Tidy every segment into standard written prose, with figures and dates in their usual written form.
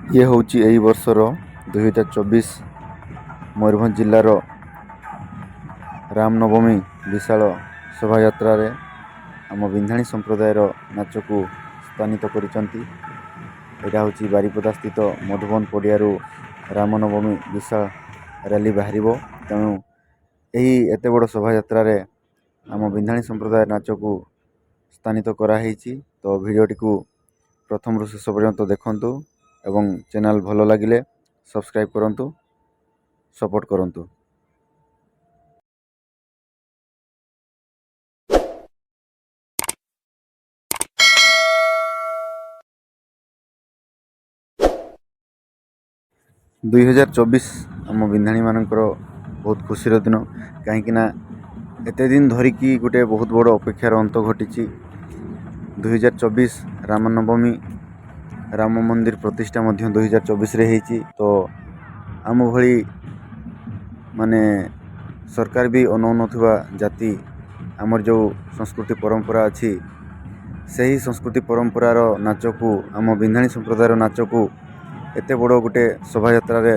ये हूँ यही वर्षर 2024 मयूरभंज जिलार रामनवमी विशाल शोभा यात्रा रे आम विंधाणी संप्रदायर नाच को स्थानित करिसंती। एटा हूँ बारिपदा स्थित मधुबन पड़ियारू रामनवमी विशाल रैली बाहर। तेणु यही एत बड़ शोभा यात्रा रे आम विंधाणी संप्रदाय नाच को स्थानित कराई। तो भिडियोटी को प्रथम रु शेष पर्यंत देखंतु एवं चैनल भल लगिले सब्सक्राइब करंतु, सपोर्ट करंतु। दुई हजार 24 आम विंधाणी मानकर बहुत खुशी दिन कहीं एत दिन धरिकी गोटे बहुत बड़ अपेक्षार अंत घटी। 2024 रामनवमी राम मंदिर प्रतिष्ठा 2024 रे होती। तो आम भली माने सरकार भी अनौनुवा जाति आमर जो संस्कृति परंपरा अच्छी से ही संस्कृति परंपरार नाच को आम विंधाणी संप्रदायर नाच को एत बड़ गोटे शोभा यात्रा रे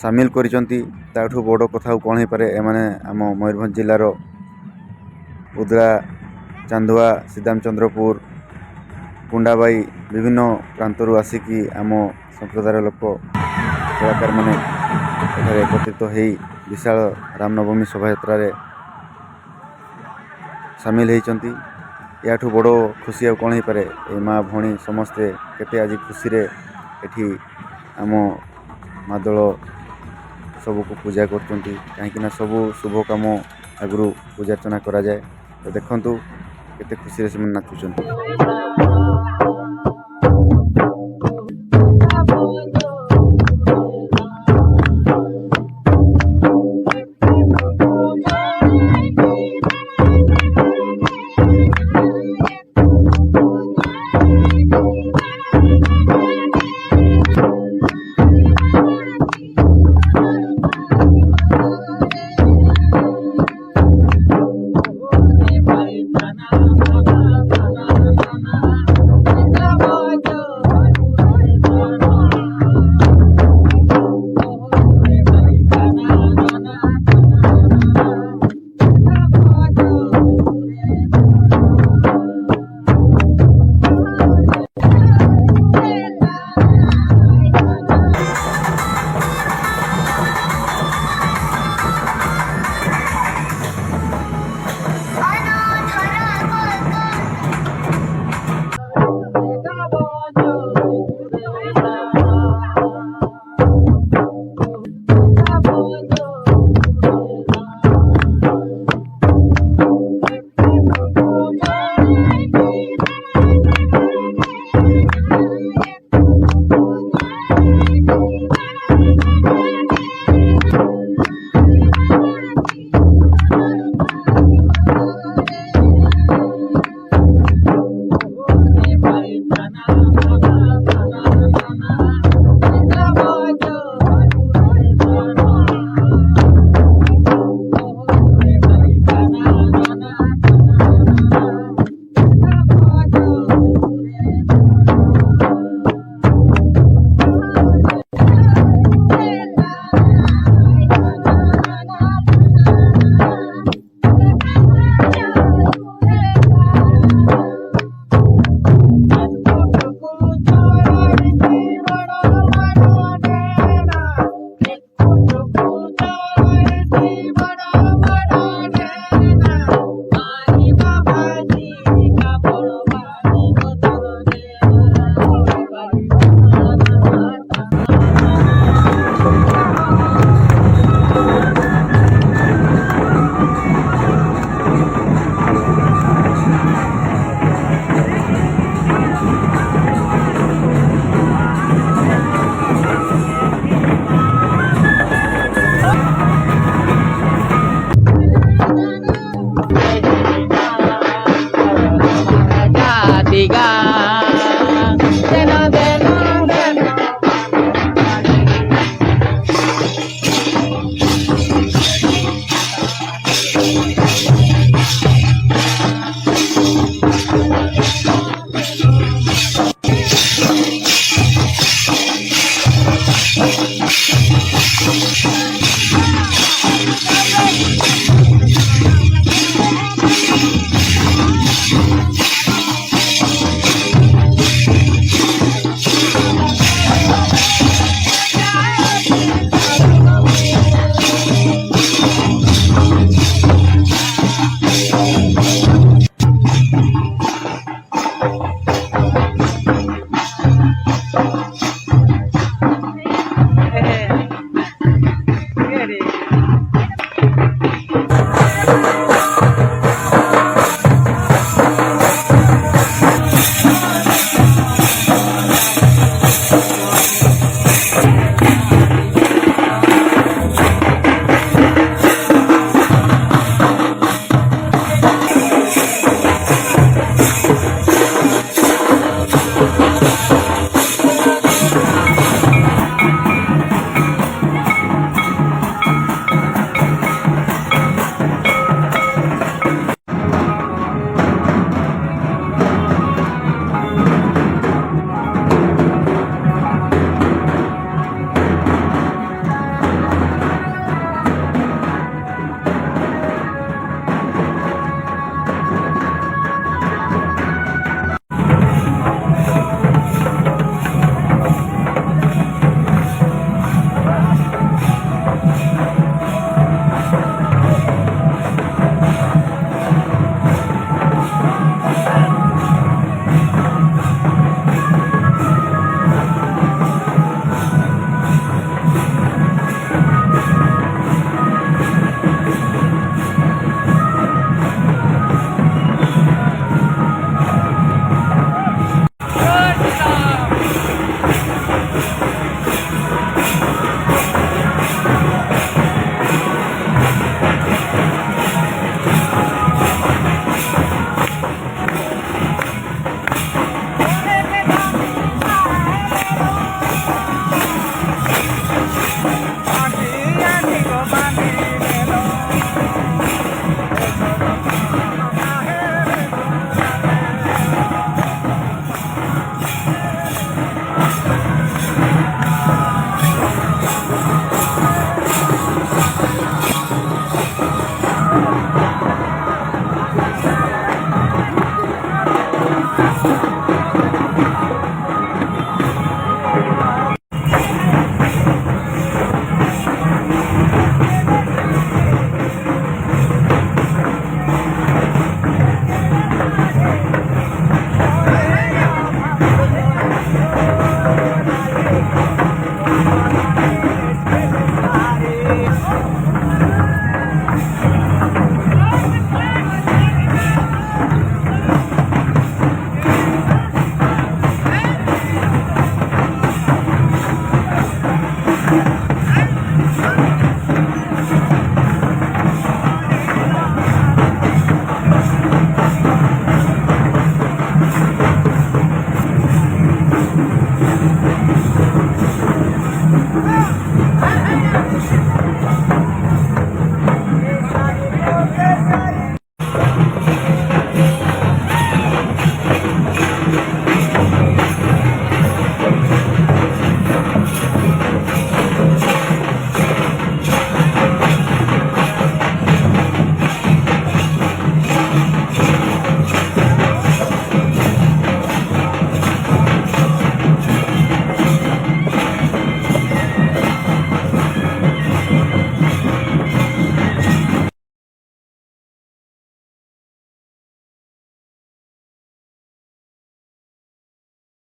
सामिल करिसंती। ताठू बड़ कथा कौन हो पारे। एमाने आम मयूरभंज जिलार उदला, चांदुआ, सीधामचंद्रपुर, कुंडाबाई विभिन्न प्रांतरू आसिकी आम संप्रदायर लोक कलाकार माने एकत्रित हो विशाल रामनवमी शोभा यात्रा रे सामिल होती। याठू बड़ खुशी आ कौन हो पारे। ए माँ भौणी समस्ते केते आज खुशी रे एठी आम मादल सबको पूजा करचंती। कहीं सबू शुभ काम आगु पूजा अर्चना करा जाए। तो देखंतु केते खुशी से नाचुचंती।